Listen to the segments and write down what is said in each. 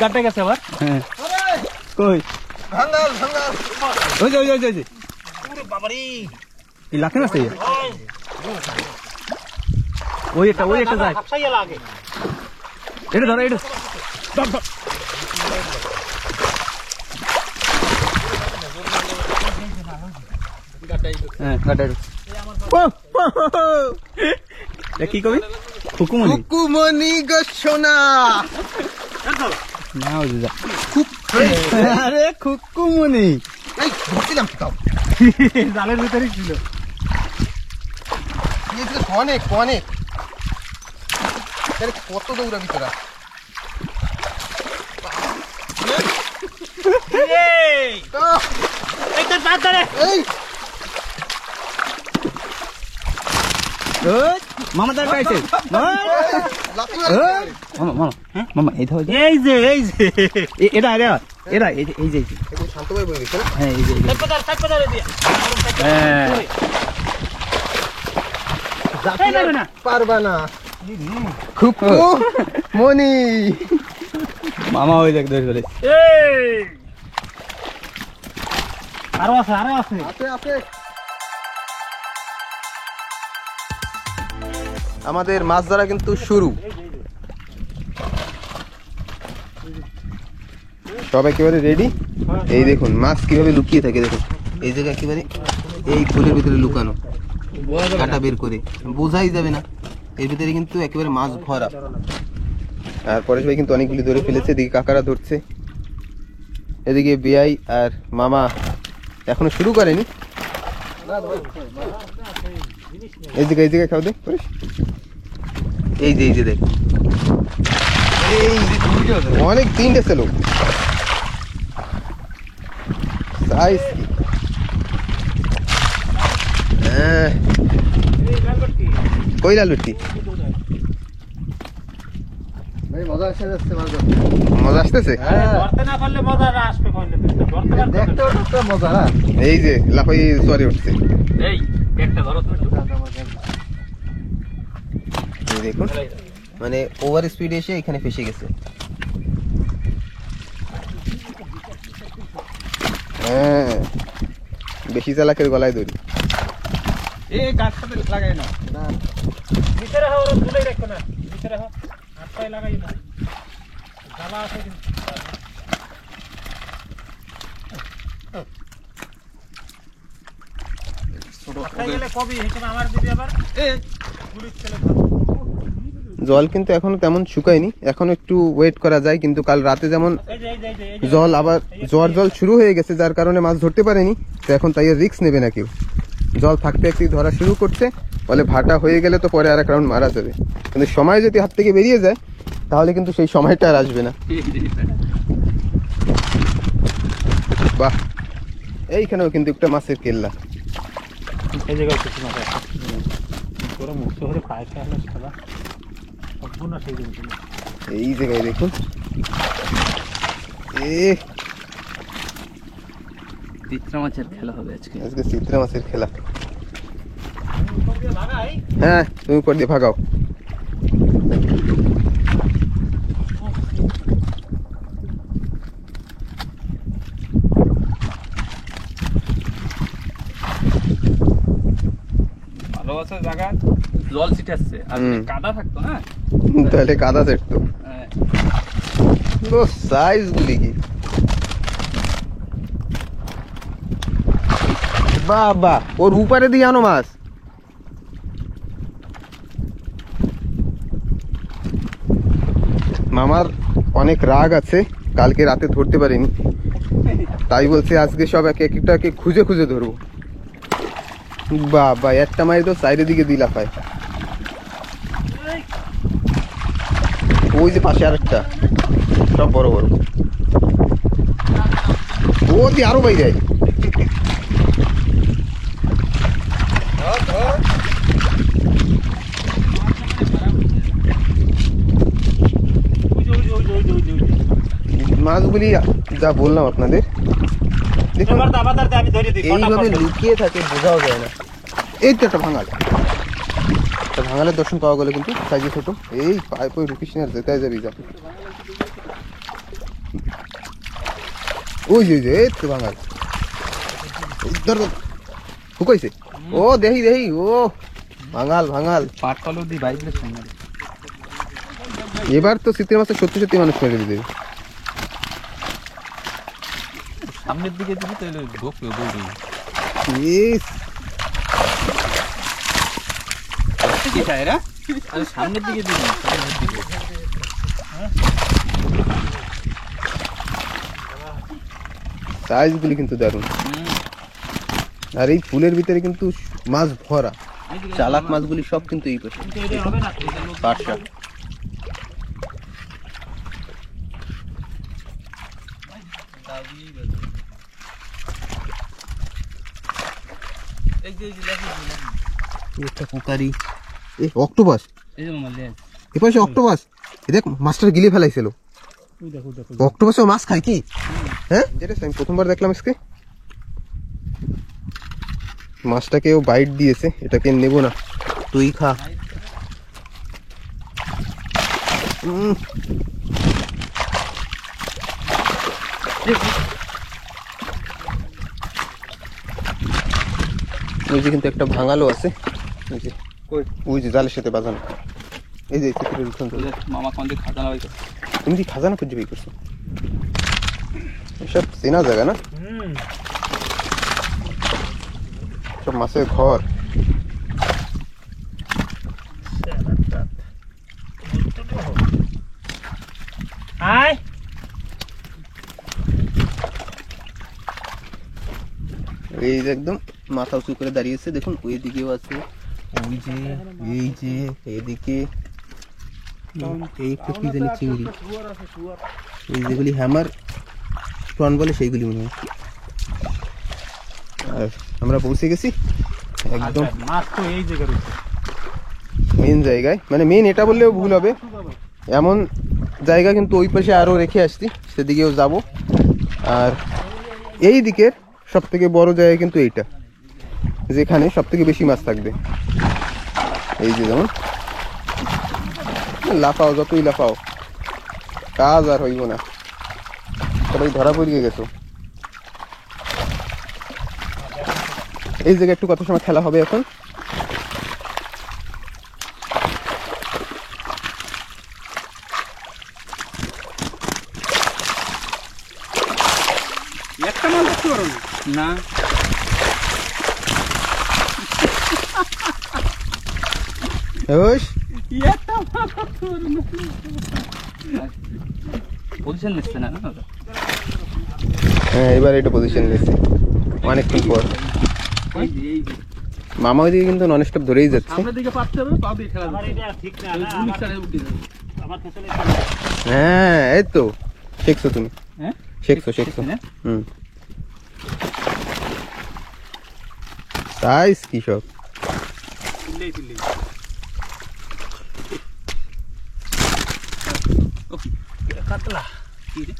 গাটে গেছে আবার। হ্যাঁ কই ভাঙাল ভাঙাল ওই যে ওই যে ওরে বাবারে এই লাখে আছে ওই একটা যায় হাফসাইয়া লাগে এটা ধর এটা গাটাই হ্যাঁ গাটাই কি কবি হুকুমনি গছনা না ওই যা আরে খুকুমনি এই ধরছিলাম তাও জালের ভিতরেই ছিল এই তো অনেক অনেক আরে কত দৌড়াবি তোরা এই তো একটা বাদ ধরে এই ওই মামা তার পাইছে মামা মামা এই ধর এই যে এটা এই যে শান্ত ভাই বলে গেছে হ্যাঁ এই যে সাইড দিয়া হ্যাঁ যাবে না পারবা না খুব মনি মামা ওই দেখ ধরে এই আরো আছে আমাদের মাছ ধরা কিন্তু শুরু সব একেবারে রেডি এই দেখুন মাছ কিভাবে লুকিয়ে থাকে দেখুন এই জায়গা একেবারে এই ফুলের ভিতরে লুকানো কাটা বের করে বোঝাই যাবে না এর ভিতরে কিন্তু একেবারে মাছ ভরা আর পরেশ ভাই কিন্তু অনেকগুলি ধরে ফেলেছে এদিকে কাকারা ধরছে এদিকে বিআই আর মামা এখনো শুরু করেনি এই জায়গায় খাও দে পরেশ এই যে দেখ অনেক তিনটে ছিল সাইজ কই লালুটি মজা আসতেছে এই যে লাফাই সরে উঠছে দেখুন মানে ওভার স্পিডে এসে এখানে ফেসে গেছে হ্যাঁ বেশি চালাকের গলায় দড়ি এই গাছটাতে লাগাই না ভিতরে হও ওরা তুলে রাখো না ভিতরে হও হাতটাই লাগাই না জ্বালা আছে কিন্তু ছোট গেলে কবি হিসেবে আমার দিদি আবার এই গুলি চলে জল কিন্তু এখনো তেমন শুকায়নি এখনো একটু ওয়েট করা যায় কিন্তু কাল রাতে যেমন জল আবার জল শুরু হয়ে গেছে যার কারণে মাছ ধরতে পারেনি তো এখন তাই রিস্ক নেবে না কেউ জল থাকতে একটু ধরা শুরু করছে বলে ভাটা হয়ে গেলে তো পরে আর এক রাউন্ড মারা যাবে কিন্তু সময় যদি হাত থেকে বেরিয়ে যায় তাহলে কিন্তু সেই সময়টা আর আসবে না বাহ এইখানেও কিন্তু একটা মাছের কেল্লা এই জায়গায় কিছু মাছ আছে পুরো মুক্ত হয়ে পায়টা হলো সাদা সম্পূর্ণ সেই জিনিস এই জায়গায় দেখুন চিত্রা মাছের খেলা হবে আজকে চিত্রা মাছের খেলা হ্যাঁ তুমি করে দিয়ে ভাগাও ভালো আছে জায়গা জল ছিটাচ্ছে আর কাদা থাকতো না তাহলে কাদা থাকতো তো সাইজ গুলি কি বাবা ওর উপরে দিয়ে আনো মাছ মামার অনেক রাগ আছে কালকে রাতে ধরতে পারিনি তাই বলছে আজকে সব একটাকে খুঁজে খুঁজে ধরবো বাবা একটা মাছ তো সাইডের দিকে দিলা পায় ওই যে পাশে আরেকটা সব বড় বড় ও দিয়ে আরো বাইরে মাছগুলি যা বললাম আপনাদের, দেখুন এবার দাবা দাঁড়াতে আমি ধরে দিই এইভাবে লুকিয়ে থাকে, বোঝাও যায় না। এই তো একটা ভাঙাল, একটা ভাঙালের দর্শন পাওয়া গেল, কিন্তু সাইজে ছোট। এই পায়ে পয়ে ঢুকিস না, যেতে যাবি যা। ওই যে এই তো ভাঙাল, হুকাইছে। ও দেখি দেখি, ও ভাঙাল ভাঙাল। পাট কলো দি বাইরে সঙ্গে এবার তো শীতের মাসে সত্যি সত্যি মানুষ মেরে দিবে। সামনের দিকে দিবি তাহলে ঢোকবে দৌড়ে। ইস, কি চাই রে? আরে সামনের দিকে দিবি, সামনের দিকে। সাইজগুলি কিন্তু দারুণ। আর এই ফুলের ভিতরে কিন্তু মাছ ভরা, চালাক মাছগুলি সব কিন্তু এই পাশে। হবে না পার্শা একটা কুকারি, এই অক্টোপাস, এই যে মালে এ পাশে অক্টোপাস। এ দেখ মাছটা গিলে ফেলাইছিল। ওই দেখো দেখো অক্টোপাসও মাছ খায় কি? হ্যাঁ, যেটা আমি প্রথমবার দেখলাম আজকে। মাছটাকেও বাইট দিয়েছে, এটাকে নেব না, তুই খা। ওই যে কিন্তু একটা ভাঙালো আছে, ওই যে ওই যে জালের সাথে বাঁধানো। এই যে চিত্রের উঠান, মামা কোন দিকে খাজানা বাই তুমি কি খাজানা খুঁজে বের করছো? এসব চেনা জায়গা না, সব মাছের ঘর। আয় এই যে একদম মাথা উঁচু করে দাঁড়িয়েছে, দেখুন ওই দিকেও আছে, ওই যে এই যে এদিকে এই একটা কি জানি চিংড়ি, এই যেগুলি হ্যামার প্রন বলে সেইগুলি মনে হয়। আর আমরা পৌঁছে গেছি একদম মাছ তো এই জায়গায় রয়েছে, মেন জায়গায়। মানে মেন এটা বললেও ভুল হবে, এমন জায়গা কিন্তু ওই পাশে আরও রেখে আসছি, সেদিকেও যাব। আর এই দিকের সব থেকে বড় জায়গা কিন্তু এইটা, যেখানে সব থেকে বেশি মাছ থাকবে। এই যে যেমন লাফাও, যতই লাফাও কাজ আর হইব না, সবাই ধরা পড়িয়ে গেছো। এই জায়গায় একটু কত সময় খেলা হবে এখন। একটা মাছ দেখতে পারো না? একটা মাছ পজিশন নিচ্ছে না। হ্যাঁ, এবার এটা পজিশন নিয়েছে অনেকক্ষণ পর। মামা ওইদিকে কিন্তু নন স্টপ ধরেই যাচ্ছে। হ্যাঁ, এই তো শিখছো তুমি, শিখছো শিখছো। সাইজ কি সব,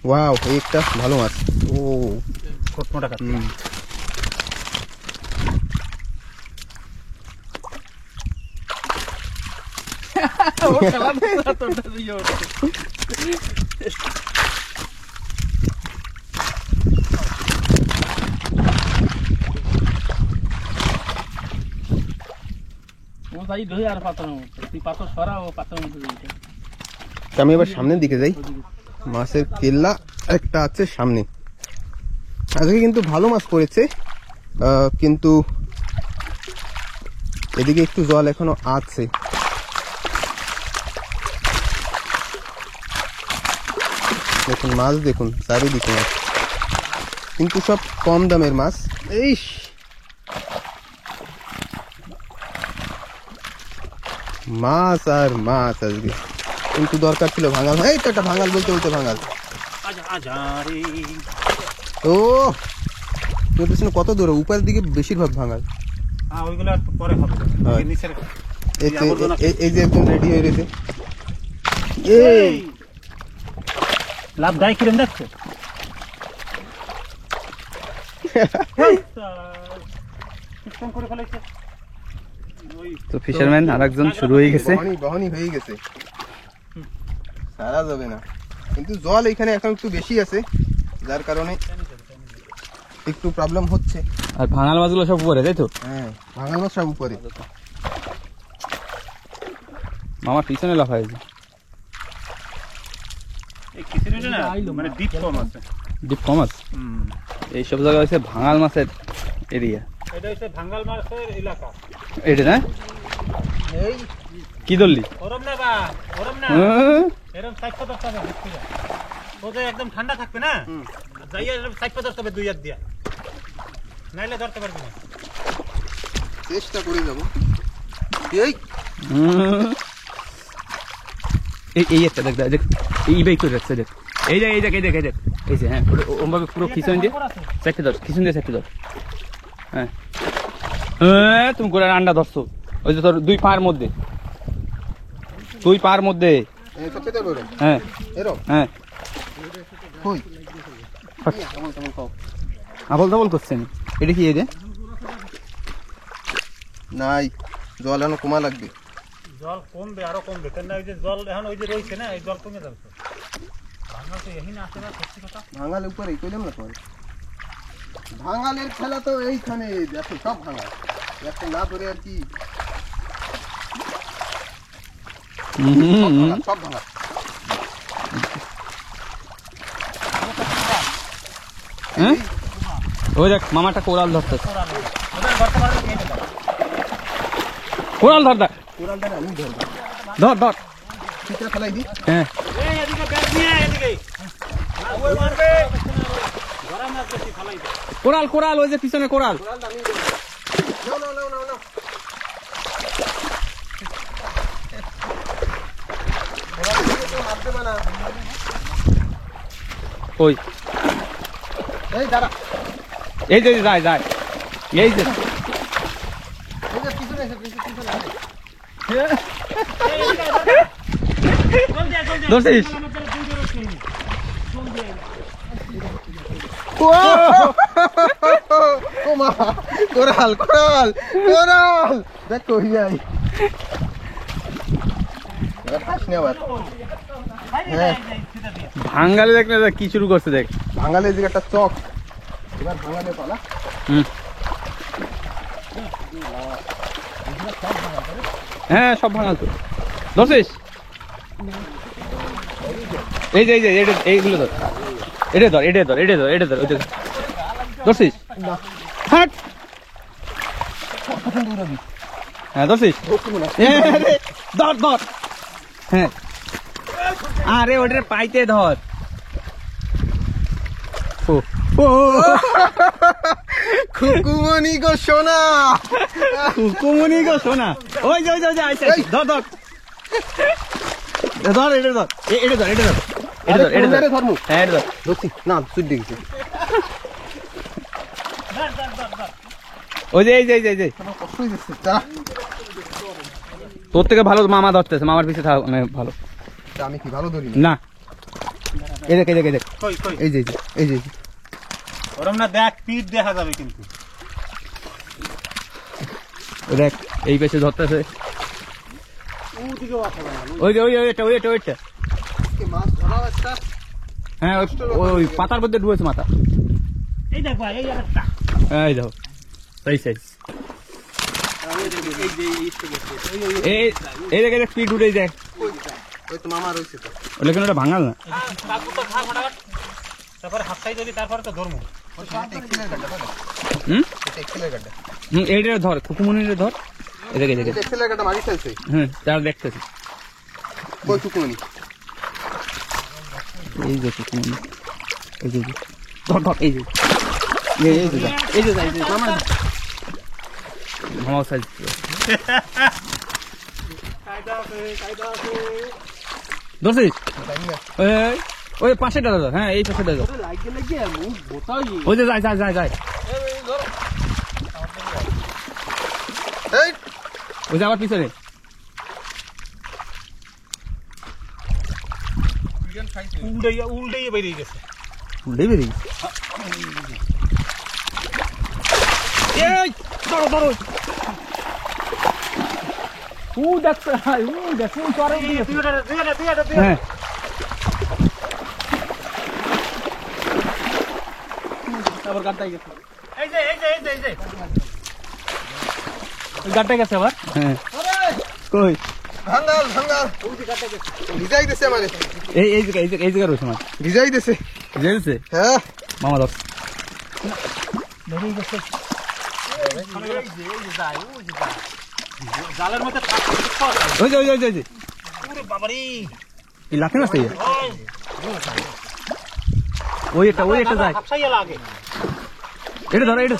ওয়াও, একটা ভালো মাছ। ও মোটা কাতলা। আমি এবার সামনের দিকে যাই। মাছের কেল্লা একটা আছে সামনে। আজকে কিন্তু ভালো মাছ পড়েছে, কিন্তু এদিকে একটু জল এখনো আছে। দেখুন মাছ, দেখুন চারিদিকে মাছ, কিন্তু সব কম দামের মাছ। এই মাছ আর মাছ আজকে, কিন্তু দরকার ছিল ভাঙাল। এই তো একটা ভাঙাল, বলতে বলতে ভাঙাল। ও কত দূরে, উপরের দিকে বেশিরভাগ ভাঙাল। এই যে একদম রেডি হয়ে গেছে। এই লাভ দেয় কিরম দেখছো করে ফেলেছে তো ফিশারম্যান আরেকজন শুরু হয়ে গেছে। বহনি হয়ে গেছে, সারা যাবে না, কিন্তু জল এখানে এখন একটু বেশি আছে, যার কারণে একটু প্রবলেম হচ্ছে। আর ভাঙাল মাছগুলো সব উপরে, তাই তো? হ্যাঁ, ভাঙাল মাছ সব উপরে। মামার পিছনে লাফাইছে। এই খিচুড়িটা না মানে ডিপ কম আছে। ডিপ কম আছে এইসব জায়গা হচ্ছে ভাঙাল মাছের এরিয়া। এটা হচ্ছে ভাঙ্গাল মাছের এলাকা। এটা না এই কি ধরলি? ওরম না বা ওরম না, এরকম 60-50 টাকা বিক্রি হয়। ওদের একদম ঠান্ডা থাকবে না, যাইয়া 60-50 টাকা দুই হাত দিয়া, নাইলে ধরতে পারবি না। চেষ্টা করে যাবো। এই এই একটা দেখ দেখ, এই বেই করে রাখছে দেখ, এই দেখ এই দেখ এই দেখ এই দেখ এই যে, হ্যাঁ ওমভাবে পুরো খিচুন দিয়ে চারটে ধর, খিচুন দিয়ে চারটে ধর। হ্যাঁ হ্যাঁ, তুমি করে আন্ডা ধরছো, ওই যে তোর দুই পায়ের মধ্যে, দুই পায়ের মধ্যে। হ্যাঁ, হ্যাঁ হ্যাঁ, কই আবল তাবল করছেন। এটা কি এই যে নাই, জল এখন কমা লাগবে। জল কমবে, আরো কমবে, কেন ওই যে জল এখন ওই যে রয়েছে না, এই জল কমে যাবে। ভাঙাল তো এখানে আসে না, সত্যি কথা। ভাঙাল উপরে কইলাম না তোমার, ভাঙালের খেলা তো এইখানে দেখো, সব ভাঙাল একটা না ধরে আর কি, সব ভাঙাল। হ্যাঁ, ওই দেখ মামাটা কোরাল ধরতেছে, কোরাল ধর, দেখ কোরালটা আমি ধরবো, ধর ধর, চিত্রা ফেলাই দি। হ্যাঁ এই এদিকে ব্যাগ নিয়ে আয়, এদিকে না ওই মারবে, ধরা মাছ বেশি ফালাই দে। কোরাল কোরাল, ওই যে পিছনে কোরাল। কোরালটা আমি ধরবো। নাও নাও নাও নাও নাও, কোরাল দিয়ে তো মার দেবে না। ওই এই দাঁড়া, এই যে যায় যায়, এই যে এই যে পিছনে এসে, পিছনে আয়। এই এদিকে আয়, চল যা চল যা, ধরছিস? আমার চলে দুই ধরে চল দে। ও মা, কোরাল কোরাল কোরাল, দেখ কই যাই। এবার খাস নি আবার। হ্যাঁ, ভাঙ্গালে দেখ না কি শুরু করছে দেখ। ভাঙালের দিকে একটা চক, এবার ভাঙালে পালা। হুম, হ্যাঁ সব ভাঙাল তো। ধরছিস? এই যে এই যে এইগুলো ধর, এটা ধর এটা ধর এটা ধর এটা ধর, ওই দেখ ধরছিস? হাট, হ্যাঁ ধরছিস? ধর ধর, হ্যাঁ আরে ওটার পাইতে ধর। ও ও খুকুমনি গো সোনা, কুমুনি গো সোনা, ওই যে ওই যে ওই যে আইছে, ধর ধর ধর, এটা ধর এটা ধর এটা ধর এটা ধর এটা ধর, ধর্ম হ্যাঁ এটা ধর। ধরছি না, সুদ দেখছি ওই যে এই যে এই যে এই যে, কষ্ট হয়ে যাচ্ছে। দাঁড়া, তোর থেকে ভালো মামা ধরতেছে, মামার পিছে থাক ভালো। আমি কি ভালো ধরি না এই দেখ এই দেখ এই দেখ, কই কই এই যে এই যে ওরম না, দেখ পিঠ দেখা যাবে কিন্তু। দেখ এই পেছে ধরতেছে, ওদিকেও আসা যাবে না। ওই যে ওইটা ওইটা ওইটা, মাছ ধরা একটা। হ্যাঁ ওই পাতার মধ্যে ডুবেছে মাথা। এই দেখ ভাই, এই আরেকটা। এই দেখো সেই সাইজ, এই এই দেখে দেখ পিঠ উঠে যায়, ওই তো মামা রয়েছে তো। ওটা কেন ওটা ভাঙাল না? কাকু তো খা ফটাফট, তারপরে হাত সাই যদি, তারপরে তো ধরমু। হুম এক্সেলের গাড্ডা, এইটা ধর, খুকুমনির ধর, এই দেখে দেখে, এক্সেলের গাড্ডা মারি ফেলছে। হ্যাঁ তার দেখতেছি, কই খুকুমনি? এই যে খুকুমনি, এই যে ধর ধর, এই যে এই যে এই যে এই যে মামা মামা সাইজ। ধরছিস? ওই পাশেটা ধর, হ্যাঁ এই পাশেটা ধর, ওই যে যায় যায় যায় যায়, এই ওই যে আবার পিছনে। উল্টে বেরিয়ে গেছে। উল্টে বেরিয়ে ধরো ও দেখছে হ্যাঁ আবার গাড়টাই গেছে এই যে গাড়টাই গেছে আবার হ্যাঁ কই ভাঙ্গাল ভিজাই দিছে মানে এই জায়গা রয়েছে আমার ভিজাই দিছে বুঝেছে হ্যাঁ মামা দশ বেরিয়ে গেছে। জালের মধ্যে ওই যে বাবারি এই লাঠি মাছ ওই একটা যায় হাফসাইয়া লাগে। এটা ধরো এটা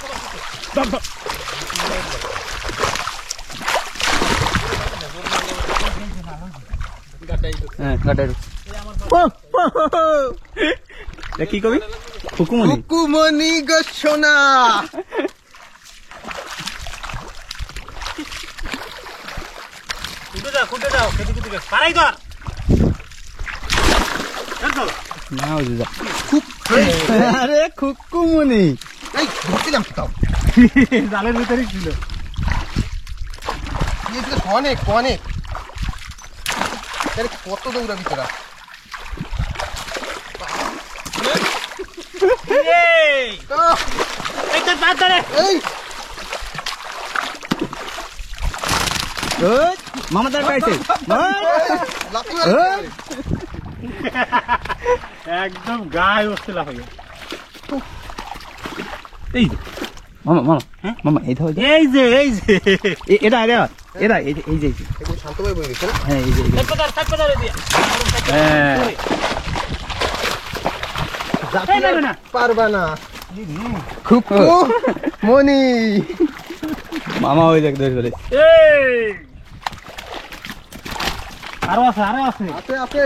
হ্যাঁ গাটাই কি কবি হুকুমনি হুকুমনি গছনা খুঁটে যাও খেতে পারাই ধর না ওই যা আরে খুকুমনি এই ধরছিলাম তাও জালের ভিতরে ছিল। অনেক কত দৌড়াবি তোরা মামা তার পাইছে একদম গায়ে বসতে লাগে। এই মামা এই ধর এটা এই যে শান্ত ভাই বই গেছে হ্যাঁ এই যে পারবা না খুকু মনি মামা ওই দেখ ধরে ধরে আরো আছে আপে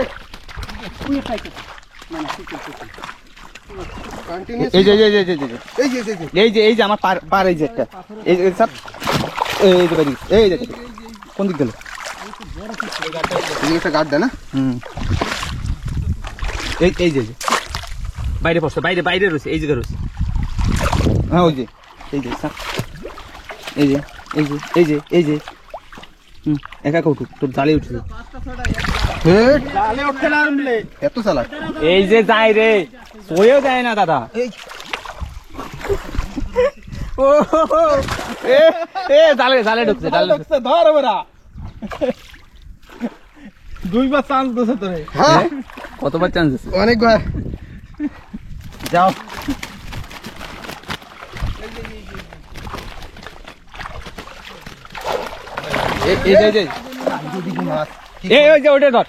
এই যে আমার পার এই যে একটা এই যে সব এই যে কোন দিক গেল একটা গার্ড দেয় না এই যে বাইরে পড়ছে বাইরে রয়েছে এই জায়গা রয়েছে হ্যাঁ ওই যে এই যে একা কৌটুক তোর জালে উঠছে এত চালাক এই যে যায় রে সোয়েও যায় না দাদা ও জালে ঢুকছে ধর ওরা দুইবার চান্স দিছে তোরে। হ্যাঁ কতবার চান্স আছে অনেকবার যাও ওই যে ওটা ধর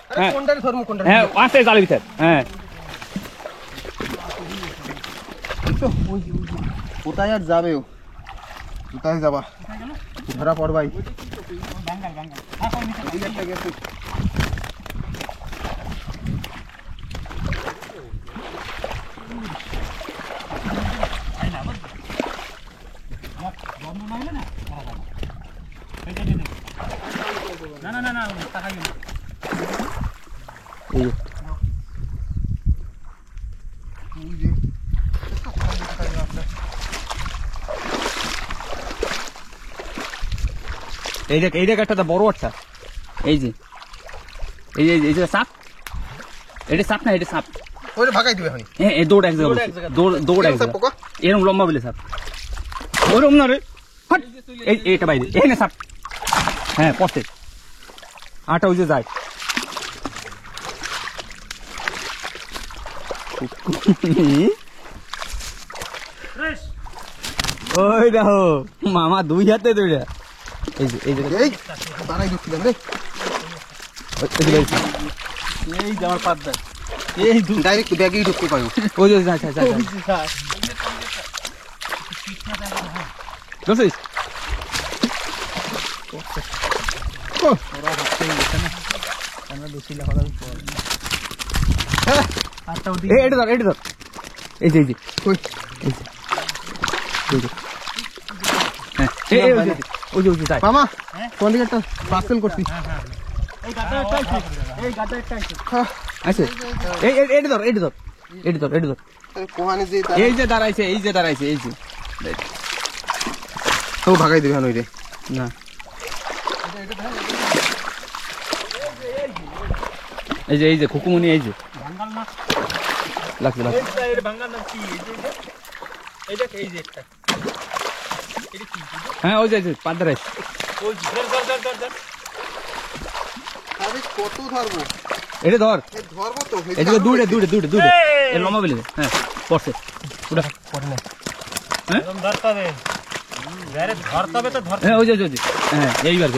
হ্যাঁ আসতে জালের ভিতর হ্যাঁ কোথায় আর যাবে ও কোথায় যাবা ধরা পড়বাই না তাকাই না এই দেখ একটা বড় একটা এই যে সাপ এটা সাপ না এটা সাপ ওরে ভাগাই দিবে এখনই হ্যাঁ দৌড় এক জায়গা দৌড় এক জায়গা এরকম লম্বা বলে সাপ ওরকম না রে এইটা বাইরে এই না সাপ হ্যাঁ পথে আটা ওই যে যায় ওই দেখো মামা দুই হাতে দৌড়া এই বাড়াই ঢুকছিলাম রে এই যে আমার পাত দেয় এই ডাইরেক্ট ব্যাগেই ঢুকতে পারো ওই যে যা বুঝছিস এটা ধর এই যে হ্যাঁ ওই যে মামা কোন দিকে একটা পার্সেল করছি এই গাটা চাইছে, এই গাটা চাইছে। আছে এটি ধর এটি ধর এটি ধর এটি ধর কোহানে যে এই যে দাঁড়াইছে এই যে দাঁড়াইছে এই যে ও ভাগাই দিবে হান ওই রে না এই যে খুকুমনি এই যে বাঙ্গাল না, লাগছে লাগছে এই বাঙ্গাল না কি, এই দেখ এই যে একটা, এটা কি? হ্যাঁ ওই যে পাত দাঁড়াইছে ওই ধর। আরে কত ধরবো এটা ধর এই ধরবো তো এই যে দূরে এর লম্বা বেলে হ্যাঁ পড়ছে ওটা পড়ে না হ্যাঁ এরকম ধরতে হবে, আরে ধরতে হবে তো ধরতে হ্যাঁ ওই যে হ্যাঁ এইবার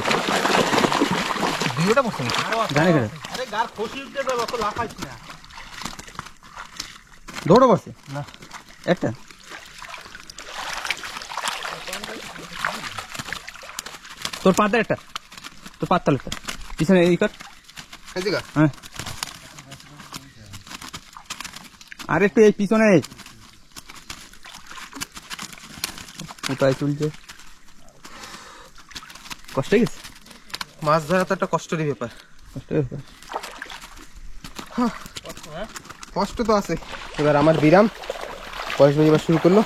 ভিডিওটা পড়ছে না জানে কেন আরে গার খসি উঠতে যাবে, অত লাফাইছ না। দৌড়া পড়ছে না। একটা তোর পাতের একটা তোর পাত তাহলে পিছনে এই কর এই জায়গা হ্যাঁ আর একটু এই পিছনে উপায় চলছে কষ্ট হয়ে গেছে মাছ ধরা তো একটা কষ্টেরই ব্যাপার কষ্ট হয়ে গেছে কষ্ট তো আছে এবার আমার বিরাম পয়স ভাই এবার শুরু করলো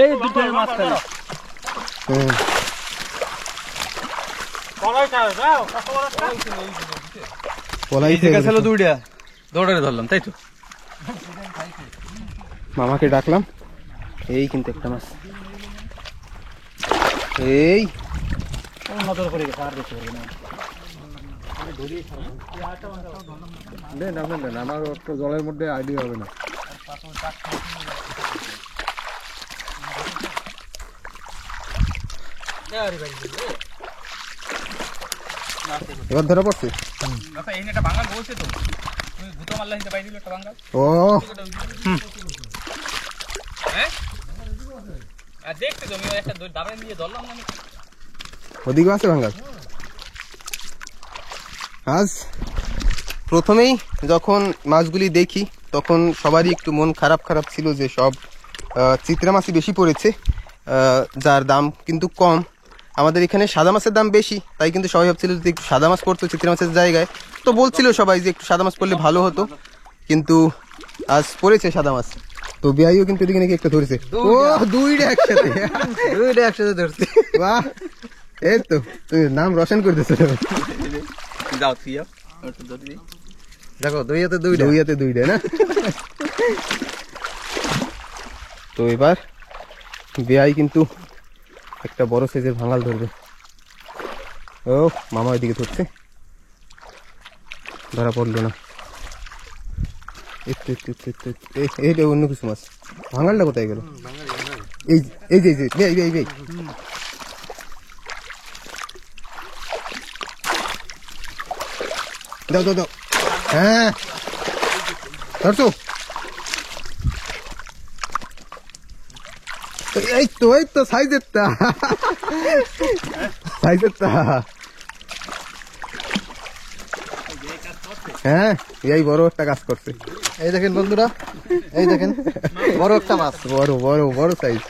এই দুটো মাছ খালি হুম কলাইটা দাও, কত বড় একটা? বলাই এই জায়গা ছিল দুইটা দৌড়ারে ধরলাম তাই তো মামাকে ডাকলাম এই কিন্তু একটা মাছ এই নজর করে গেছে, আর দেখতে পারবে না। দেন আপনার দেন, আমার তো জলের মধ্যে আইডিয়া হবে না। এবার ধরা পড়ছে এই একটা বাঙ্গাল বলছে তো তুমি ভূত মারলা হিসেবে পাই দিল একটা বাঙ্গাল ও হ্যাঁ আর দেখতে তুমি একটা দাবড়ে নিয়ে ধরলাম না ওদিকে আছে ভাঙ্গাল আজ প্রথমেই যখন মাছগুলি দেখি তখন সবারই একটু মন খারাপ ছিল যে সব চিত্রা মাছই বেশি পড়েছে, যার দাম কিন্তু কম। আমাদের এখানে সাদা মাছের দাম বেশি, তাই কিন্তু সবাই ভাবছিল যে একটু সাদা মাছ পড়তো চিত্রা মাছের জায়গায়, তো বলছিল সবাই যে একটু সাদা মাছ পড়লে ভালো হতো, কিন্তু আজ পড়েছে সাদা মাছ। তো বিআইও কিন্তু এদিকে নাকি একটা ধরেছে, ও দুইটা একসাথে ধরছে, বাহ এই তো তুমি নাম রোশন করে দিচ্ছ। যাও তুই যাও দেখো দুইয়াতে দুইটা না। তো এবার বিআই কিন্তু একটা বড় সাইজের ভাঙাল ধরবে। ও মামা ওইদিকে ধরছে, ধরা পড়লো না। এইটা অন্য কিছু মাছ, ভাঙালটা কোথায় গেল? এই যে দাও হ্যাঁ ধরছো, এই তো সাইজেরটা হ্যাঁ এই বড় একটা কাজ করছে। এই দেখেন বন্ধুরা, এই দেখেন বড় একটা মাছ, বড় সাইজ।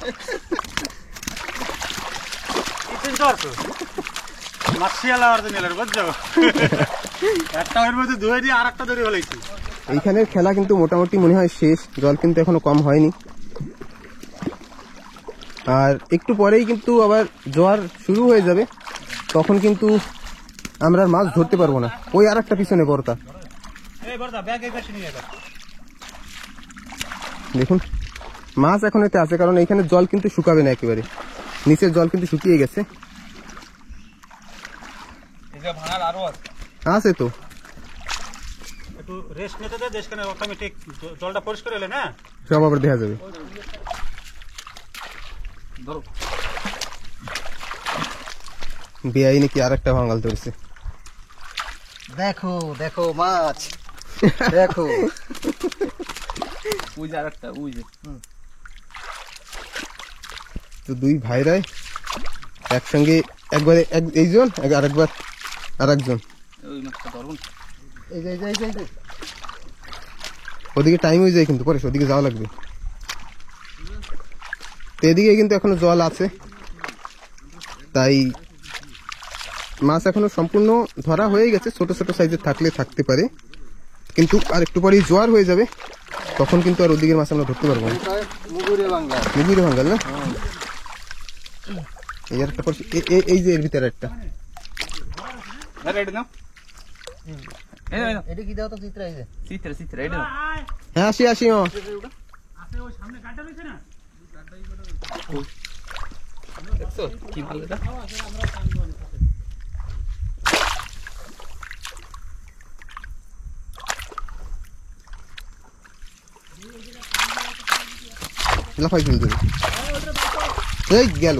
এইখানের খেলা কিন্তু মোটামুটি মনে হয় শেষ, জল কিন্তু এখনো কম হয়নি, আর একটু পরেই কিন্তু আবার জোয়ার শুরু হয়ে যাবে, তখন কিন্তু আমরা আর মাছ ধরতে পারবো না। ওই আর একটা পিছনে বড়টা দেখুন, মাছ এখন এতে আছে, কারণ এখানে জল কিন্তু শুকাবে না, একেবারে নিচের জল কিন্তু শুকিয়ে গেছে। আছে তো একটু রেস্ট নিতে দে, দেশখানে অটোমেটিক জলটা পরিষ্কার হলে না সব আবার দেখা যাবে। বিআই নাকি আর একটা ভাঙাল ধরেছে, দেখো মাছ দেখো। ওই যে আরেকটা ওই যে তো দুই ভাইরাই একসঙ্গে একবারে এইজন আরেকবার আর একজন, ওই মাছটা ধরুন এই যে ওদিকে টাইম হয়ে যায় কিন্তু পরে ওদিকে যাওয়া লাগবে। তো এদিকে কিন্তু এখনো জল আছে, তাই মাছ এখনো সম্পূর্ণ ধরা হয়ে গেছে, ছোট ছোট সাইজের থাকলে থাকতে পারে, কিন্তু আর একটু পরেই জোয়ার হয়ে যাবে, তখন কিন্তু আর ওদিকের মাছ আমরা ধরতে পারবো না। মুগুরে ভাঙ্গাল না, এই আর একটা পড়ছে, এই যে এর ভিতরে একটা এটা কি দাও তো চিত্রা এই যে চিত্রা এটা হ্যাঁ আসি আছে ওই সামনে গাড়িটা রয়েছে না, দেখছো কি ভালো এটা। লাফাই ফেলতে এই গেল।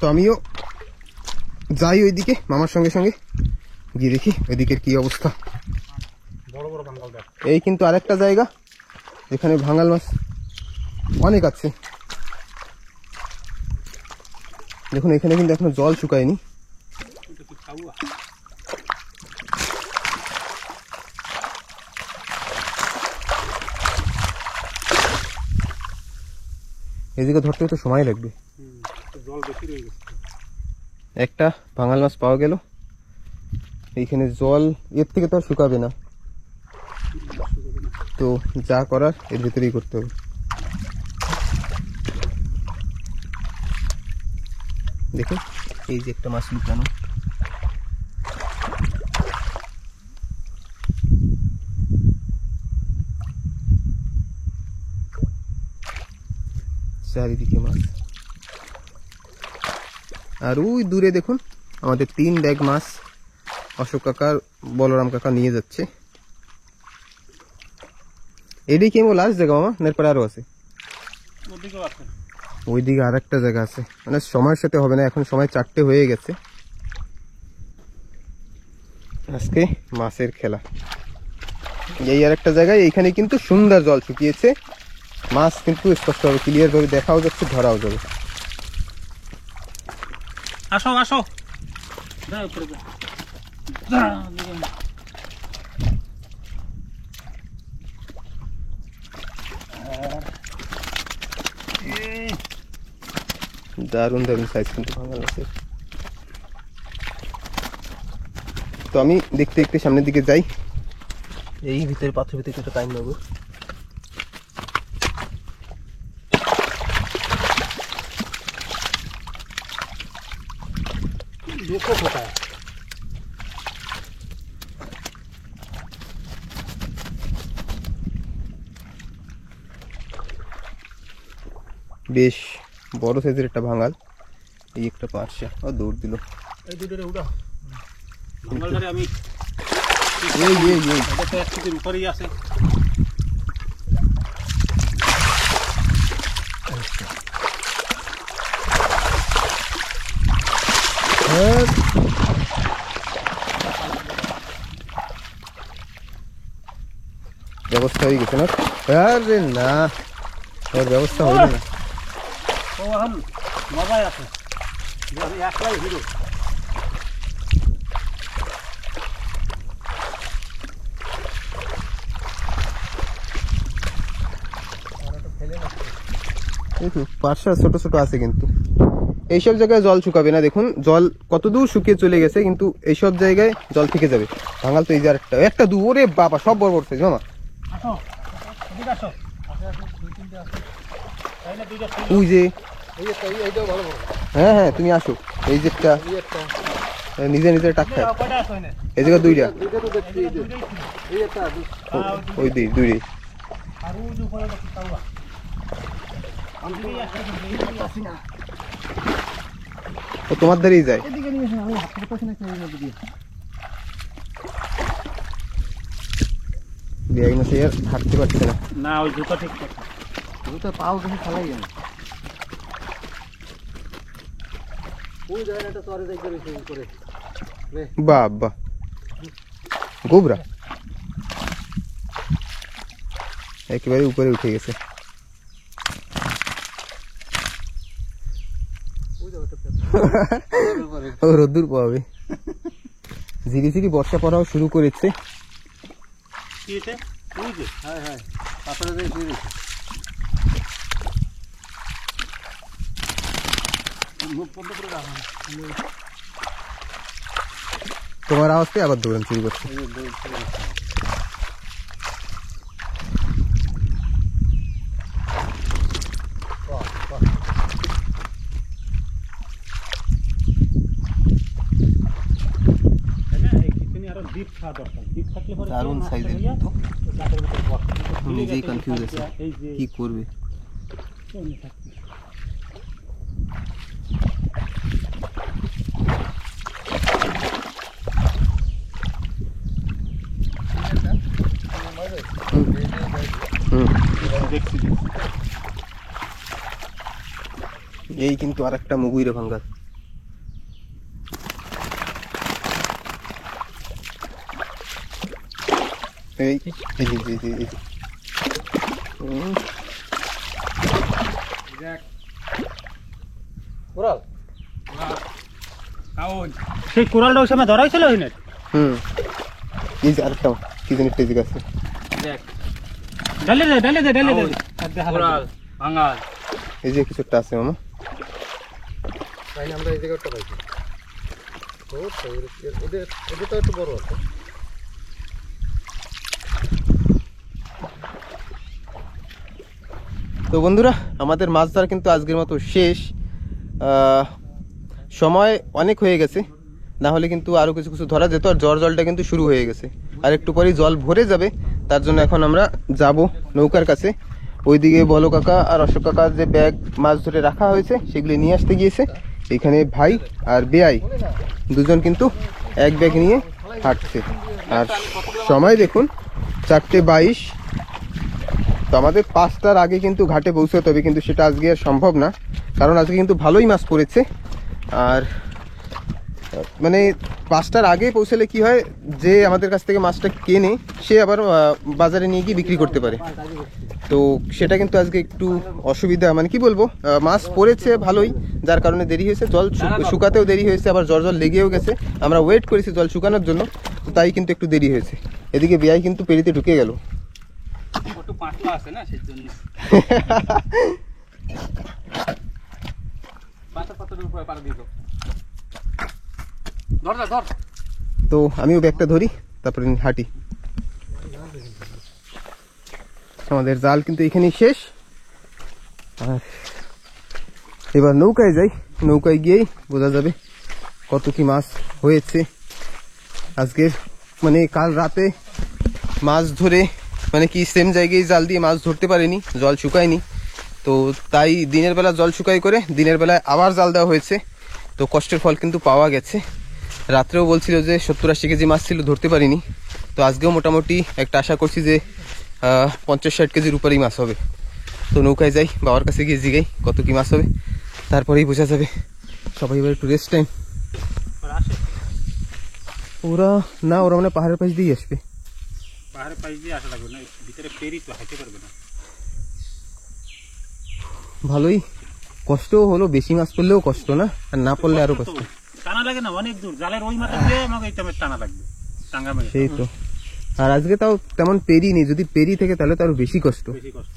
তো আমিও যাই ওইদিকে মামার সঙ্গে সঙ্গে গিয়ে দেখি ওইদিকের কি অবস্থা। বড় বড় ভাঙ্গাল দেখ। এই কিন্তু আরেকটা জায়গা যেখানে ভাঙাল মাছ অনেক আছে। দেখুন এখানে কিন্তু এখনো জল শুকায়নি। এদিকে ধরতে তো সময় লাগবে। জল বেশি রয়ে গেছে। একটা ভাঙাল মাছ পাওয়া গেল। এইখানে জল এর থেকে তো আর শুকাবে না, তো যা করার এর ভিতরেই করতে হবে। দেখুন এই যে একটা মাছ লুকানো, চারিদিকে মাছ। আর ওই দূরে দেখুন আমাদের 3 ব্যাগ মাছ অশোক কাকার বলরাম কাকা নিয়ে যাচ্ছে। এদিকে কেমন লাস্ট জায়গা মামা, এরপরে আরো আছে? ওদিকেও আছে, ওইদিকে আর একটা জায়গা আছে, মানে সময়ের সাথে হবে না, এখন সময় 4টে হয়ে গেছে। আজকে মাছের খেলা। এই আর একটা জায়গায়, এইখানে কিন্তু সুন্দর জল শুকিয়েছে, মাছ কিন্তু স্পষ্টভাবে ক্লিয়ার ভাবে দেখাও যাচ্ছে, ধরাও যাবে। আসো আসো, যা উপরে যা। দারুণ দারুণ সাইজ কিন্তু ভাঙাল মাছের। তো আমি দেখতে দেখতে সামনের দিকে যাই, এই ভিতরে পাথর ভিতরে একটু টাইম লাগবে। দেখো কোথায় বেশ বড় সাইজের একটা ভাঙাল, এই একটা পার্শা ও দৌড় দিল। এই দুটোরে উঠা ভাঙ্গালটারে আমি এই এই এই এটা তো 1 ফুটের উপরেই আছে। ব্যবস্থা হয়ে গেছে না? আরে না, ওর ব্যবস্থা হইল না। ও এখন মজাই আছে, আমি একলাই হিরো। পার্শা ছোট ছোট আছে, কিন্তু এইসব জায়গায় জল শুকাবে না। দেখুন জল কতদূর শুকিয়ে চলে গেছে, কিন্তু এইসব জায়গায় জল থেকে যাবে। ভাঙাল তো এই যে একটা দু, ওরে বাবা সব বড় বড় সাইজ মামা। আসো এদিকে আসো, তাই না দুইটা ওই যে এইটাও ভালো বড়। হ্যাঁ হ্যাঁ তুমি আসো, এই যে একটা নিজে নিজে টাক খায়। কয়টা আছে ওইনে? এই জায়গা দুইটা, দুইটা তো দেখছি, এই যে এই একটা ওই দুই আর ওই যে উপরে একটা তাওয়া। ও তোমার ধারেই যায়। এদিকে নিয়ে আসেন, আমি হাত করতেছি না এই মধ্যে দিয়ে। বিয়াই মাসে আর হাঁটতে পারছে না। না ওই জুতা ঠিক আছে, দুটো পাও দেখে ফেলাই যায়। ওই জায়গাটা তো আরে দেখতে রয়েছে উপরে। বাবা গোবরা একেবারে উপরে উঠে গেছে। ও রোদ্দুর পাবে, ঝিরি ঝিরি বর্ষা পড়াও শুরু করেছে। কি হয়েছে? বুঝলি? হ্যাঁ হ্যাঁ পাথরে দিয়ে শুয়ে গেছে মুখ বন্ধ করে রাখা তোমার আওয়াজ পেয়ে আবার দৌড়ান শুরু করছে। তাই না? এই কিছু নিয়ে আরো ডিপ খাওয়া দরকার। ডিপ থাকলে পরে দারুণ মাছটা সাইজের হইয়া কিন্তু গাছের ভিতরে বসে। নিজেই কনফিউজ আছে এই যে কি করবে। এমনি থাকবে। দেখছি দেখছি। এই কিন্তু আর একটা মুগুইরে ভাঙ্গা। এই এই যে এই যে এই যে কোরাল সেই কোরালটা ওই সময় ধরাইছিল ওইনে? এই যে আরেকটা কি জানি টেজিক আছে। ডালে দে ডালে দে ডালে দে। আর দেখা কোরাল ভাঙাল এই যে কিছু একটা আছে মামা। তাই আমরা এই জায়গাটা পাইছি ওদের তো একটু বড় আছে তো বন্ধুরা আমাদের মাছ ধরা কিন্তু আজকের মতো শেষ। সময় অনেক হয়ে গেছে, না হলে কিন্তু আরও কিছু কিছু ধরা যেত। আর জলটা কিন্তু শুরু হয়ে গেছে, আর একটু পরেই জল ভরে যাবে। তার জন্য এখন আমরা যাব নৌকার কাছে। ওইদিকে বলো কাকা আর অশোক কাকার যে ব্যাগ মাছ ধরে রাখা হয়েছে সেগুলি নিয়ে আসতে গিয়েছে। এখানে ভাই আর বেআই দুজন কিন্তু এক ব্যাগ নিয়ে হাঁটছে। আর সময় দেখুন 4:22। তো আমাদের 5টার আগে কিন্তু ঘাটে পৌঁছতে হবে, কিন্তু সেটা আজকে আর সম্ভব না, কারণ আজকে কিন্তু ভালোই মাছ পড়েছে। আর মানে 5টার আগে পৌঁছালে কি হয়, যে আমাদের কাছ থেকে মাছটা কেনে সে আবার বাজারে নিয়ে গিয়ে বিক্রি করতে পারে। তো সেটা কিন্তু আজকে একটু অসুবিধা, মানে কি বলবো, মাছ পড়েছে ভালোই, যার কারণে দেরি হয়েছে। জল শুকাতেও দেরি হয়েছে, আবার জল লেগেও গেছে। আমরা ওয়েট করেছি জল শুকানোর জন্য, তো তাই কিন্তু একটু দেরি হয়েছে। এদিকে বেয়াই কিন্তু পেরিতে ঢুকে গেল। একটু পাতলা আছে না সেই জন্য পাতার উপরে পাড়া দিয়ে দাও। ধর না ধর। তো আমিও ব্যাগটা ধরি, তারপরে হাঁটি। আমাদের জাল কিন্তু এখানেই শেষ। আর এবার নৌকায় যাই, নৌকায় গিয়েই বোঝা যাবে কত কি মাছ হয়েছে আজকের। মানে কাল রাতে মাছ ধরে মানে কি সেম জায়গায় জাল দিয়ে মাছ ধরতে পারেনি, জল শুকায়নি। তো তাই দিনের বেলা জল শুকাই করে দিনের বেলায় আবার জাল দেওয়া হয়েছে। তো কষ্টের ফল কিন্তু পাওয়া গেছে। রাত্রেও বলছিল যে 70-80 কেজি মাছ ছিল, ধরতে পারিনি। তো আজকেও মোটামুটি একটা আশা করছি যে 50-60 কেজির উপরেই মাছ হবে। তো নৌকায় যাই, বাবার কাছে গিয়ে জিগাই কত কি মাছ হবে, তারপরেই বোঝা যাবে। সবাই এবার একটু রেস্ট টাইম। ওরা না, ওরা মানে পাহাড়ের পাশ দিয়ে আসবে। পাহাড়ের পাশ দিয়ে আসা লাগবে না, ভিতরে পেরি তো হাইতে পারবে না। ভালোই কষ্টও হলো, বেশি মাছ পড়লেও কষ্ট না, আর না পড়লে আরো কষ্ট। টানা লাগে না অনেক দূর, জালের ওই মাথা দিয়ে আমাকে এই টানা লাগবে টাঙ্গা মেরে। সেই তো। আর আজকে তাও তেমন পেরি নেই, যদি পেরি থেকে তাহলে তো আরো বেশি কষ্ট। বেশি কষ্ট।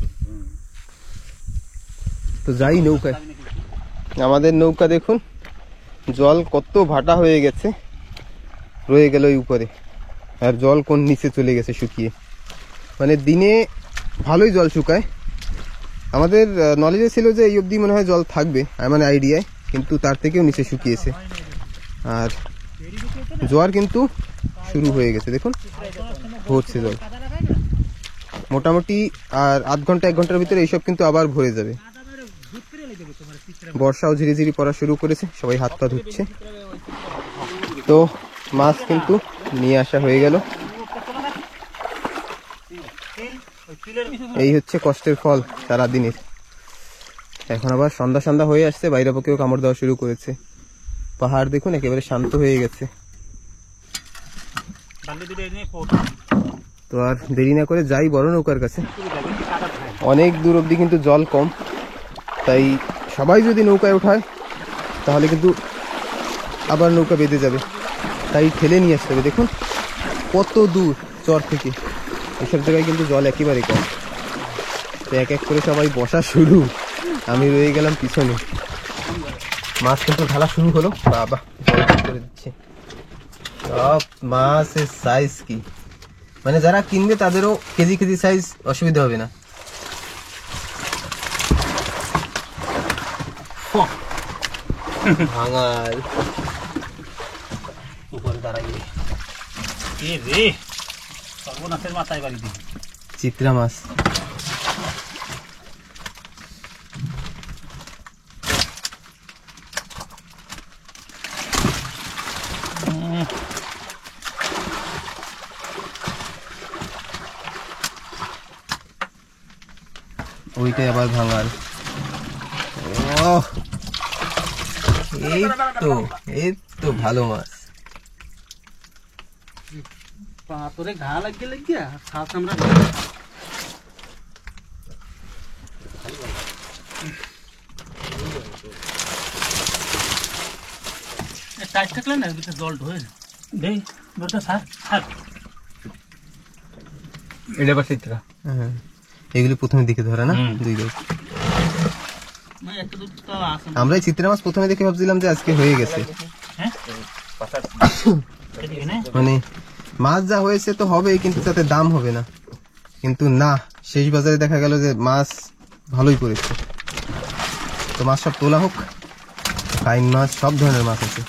তো যাই নৌকায়। আমাদের নৌকা দেখুন জল কত ভাটা হয়ে গেছে, রয়ে গেল ওই উপরে, আর জল কোন নিচে চলে গেছে শুকিয়ে। মানে দিনে ভালোই জল শুকায়। আমাদের নলেজে ছিল যে এই অবধি মনে হয় জল থাকবে, মানে আইডিয়ায়, কিন্তু তার থেকেও নিচে শুকিয়েছে। আর জোয়ার কিন্তু শুরু হয়ে গেছে, দেখুন ভরছে জল মোটামুটি। আর আধ ঘন্টা 1 ঘন্টার ভিতরে এইসব কিন্তু আবার ভরে যাবে। বর্ষাও ঝিরি ঝিরি পড়া শুরু করেছে, সবাই হাত পা ধুচ্ছে। তো মাছ কিন্তু নিয়ে আসা হয়ে গেল। এই হচ্ছে কষ্টের ফল সারাদিনের। এখন আবার সন্ধ্যা হয়ে আসছে, বাইরে পক্ষেও কামড় দেওয়া শুরু করেছে। পাহাড় দেখুন একেবারে শান্ত হয়ে গেছে। তো আর দেরি না করে যাই বড় নৌকার কাছে। অনেক দূর অব্দি কিন্তু জল কম, তাই সবাই যদি নৌকায় ওঠায় তাহলে কিন্তু আবার নৌকা বেঁধে যাবে, তাই ঠেলে নিয়ে আসতে হবে। দেখুন কত দূর চর থেকে, এসব জায়গায় কিন্তু জল একেবারে কম। তো এক এক করে সবাই বসা শুরু, আমি রয়ে গেলাম পিছনে। মাছ কিন্তু ঢালা শুরু হলো। বাবা জল করে দিচ্ছে। সব মাছের সাইজ কি, মানে যারা কিনবে তাদেরও কেজি কেজি সাইজ, অসুবিধা হবে না। ভাঙাল উপরে দাঁড়াইয়ে এ রে সর্বনাশের মাথায় বাড়ি দিই। চিত্রা মাছ। ওইটাই আবার ভাঙাল। এই তো ভালো মাছ। তোরে ঘা লাগিয়ে লাগিয়া শ্বাস আমরা টাইট থাকলে না ভিতরে জল ঢোয়ে না। দেই বলটা স্যার স্যার এটা আবার চিত্রা। হ্যাঁ, এগুলি প্রথমে দিকে ধরা না, দুই দিক। মানে একটা দুটো তো আছে। আমরা এই চিত্রা মাছ প্রথমে দেখে ভাবছিলাম যে আজকে হয়ে গেছে, হ্যাঁ এদিকে না মানে মাছ যা হয়েছে তো হবে, কিন্তু তাতে দাম হবে না। কিন্তু না, শেষ বাজারে দেখা গেল যে মাছ ভালোই পড়েছে। তো মাছ সব তোলা হোক, ফাইন মাছ, সব ধরনের মাছ আছে।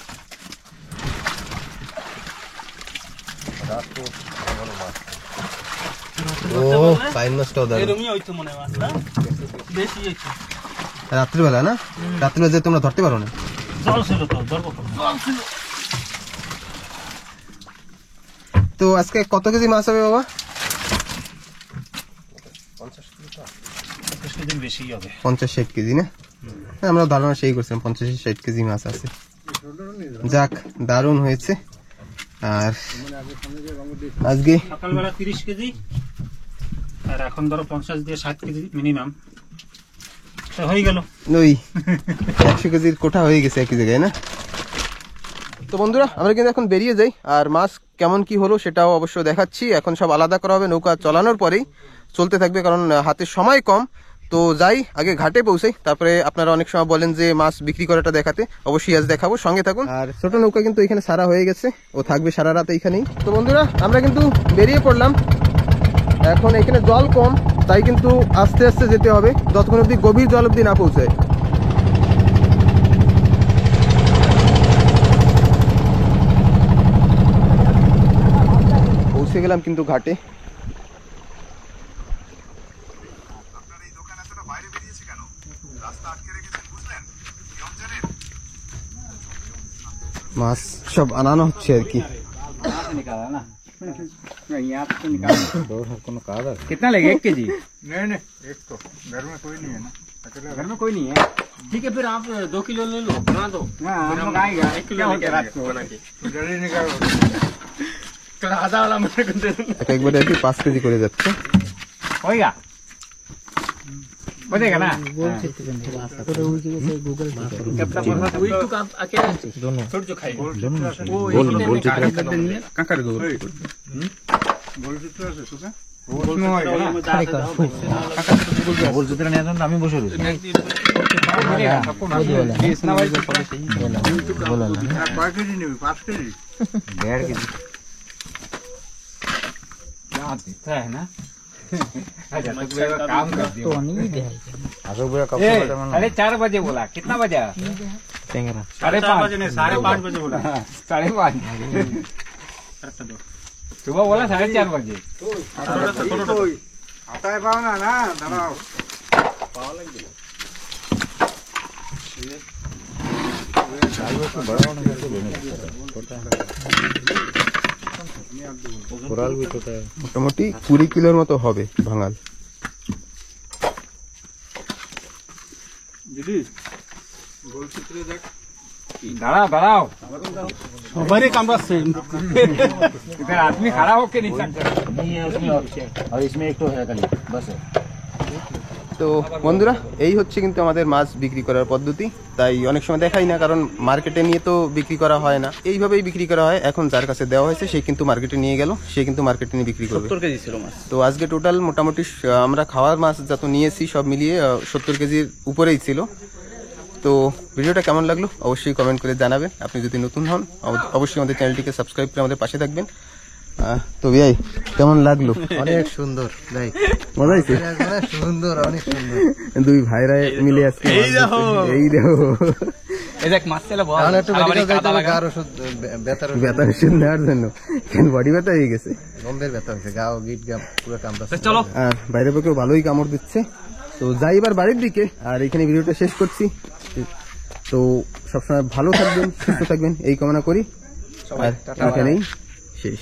ও ফাইন মাছটাও দারুণ। এরকমই হইতো মনে হয় মাছটা বেশি হইতো। রাত্রিবেলা না, রাত্রিবেলা যে তোমরা ধরতে পারো না। জল ছিল তো ধরবো জল ছিল। তো আজকে কত কেজি মাছ হবে বাবা? 50 কেজি বেশি হবে। 50-60 কেজি না? হ্যাঁ, আমরা ধারণা সেই করছিলাম 50-60 কেজি মাছ আছে। যাক, দারুণ হয়েছে। আর আজকে সকালবেলা 30 কেজি আর এখন ধরো 50 দিয়ে 60 কেজি মিনিমাম হয়ে গেল। ওই 100 কেজির কোঠা হয়ে গেছে একই জায়গায় না? তো বন্ধুরা, আমরা কিন্তু এখন বেরিয়ে যাই। আর মাছ কেমন কি হলো সেটাও অবশ্য দেখাচ্ছি। এখন সব আলাদা করা হবে, নৌকা চালানোর পরেই চলতে থাকবে, কারণ হাতে সময় কম। তো যাই, আগে ঘাটে পৌঁছাই, তারপরে আপনারা অনেক সময় বলেন যে মাছ বিক্রি করাটা দেখাতে, অবশ্যই আজ দেখাবো, সঙ্গে থাকুন। আর ছোট নৌকা কিন্তু এখানে সারা হয়ে গেছে, ও থাকবে সারা রাত এইখানেই। তো বন্ধুরা, আমরা কিন্তু বেরিয়ে পড়লাম। এখন এখানে জল কম, তাই কিন্তু আস্তে আস্তে যেতে হবে, যতক্ষণ অব্দি গভীর জল অব্দি না পৌঁছায়। পৌঁছে গেলাম কিন্তু ঘাটে। মাছ সব আনানো হচ্ছে আর কি। कितना लगे 1 केजी? नहीं नहीं, एक तो घर में कोई नहीं है ना, अकेला घर में कोई नहीं है। ठीक है, फिर आप 2 किलो ले लो, बना दो। हम लोग आएगा 1 किलो लेके रात को बना के। तो जल्दी निकालो। कल आधा वाला मुझे कर दे একবারে আর কি 5 কেজি করে যাচ্ছে। होएगा हो जाएगा ना? वही तो आप अकेला दोनों छोड़ जो खाएगा बोल काकर गो बोल चित्र আছে তোকে প্রশ্ন হয় না। बोल चित्र नहीं आता আমি বসে রইছি। बोला ना 5 কেজি নেবে, 5 কেজি 1.5 केजी यहाँ देता है ना। काम कर दिया तो नहीं दे। अरे 4 बजे बोला, कितना बजा? 5:30 बजे नहीं, 5:30 बजे बोला। 5:30 सुबह बोला 4:30 बजे। আটায় পাও না না, দাঁড়াও মোটামুটি 20 কিলোর মতো হবে ভাঙাল। দিদি গোল চিত্রে দেখ। दाঁড়াও दाঁড়াও हमारे कमरा से इधर आदमी खड़ा होके नहीं सकता। नहीं है उसमें और इसमें एक तो है खाली बस है। তো তো বন্ধুরা এই হচ্ছে কিন্তু আমাদের মাছ বিক্রি করার পদ্ধতি। তাই অনেক সময় দেখাই না, কারণ মার্কেটে নিয়ে তো বিক্রি করা হয় না, এইভাবেই বিক্রি করা হয়। এখন যার কাছে দেওয়া হয়েছে সে কিন্তু মার্কেটে নিয়ে গেল, সে কিন্তু মার্কেটে নিয়ে বিক্রি করবে। 70 কেজি ছিল মাছ। তো আজকে টোটাল মোটামুটি আমরা খাওয়ার মাছ যত নিয়েছি সব মিলিয়ে 70 কেজির উপরেই ছিল। তো ভিডিওটা কেমন লাগলো অবশ্যই কমেন্ট করে জানাবেন। আপনি যদি নতুন হন অবশ্যই আমাদের চ্যানেলটিকে সাবস্ক্রাইব করে আমাদের পাশে থাকবেন। তো ভাই কেমন লাগলো? অনেক সুন্দর ভাই, মজা হয়েছে? সুন্দর, অনেক সুন্দর। দুই ভাইরা মিলে আজকে এই দেখো এই দেখ মাছ ছিল বল। এখন একটু মেডিকেল যাইতে হবে, গার ওষুধ, ব্যথার ব্যথা ওষুধ নেওয়ার জন্য, কেন বডি ব্যথা হয়ে গেছে, গন্ধের ব্যথা হয়েছে, গাও গিট গা পুরো কামড়াচ্ছে। চলো আর বাইরের পক্ষে ভালোই কামড় দিচ্ছে। তো যাই এবার বাড়ির দিকে, আর এখানে ভিডিওটা শেষ করছি। তো সবসময় ভালো থাকবেন, সুস্থ থাকবেন এই কামনা করি, আর এখানেই শেষ।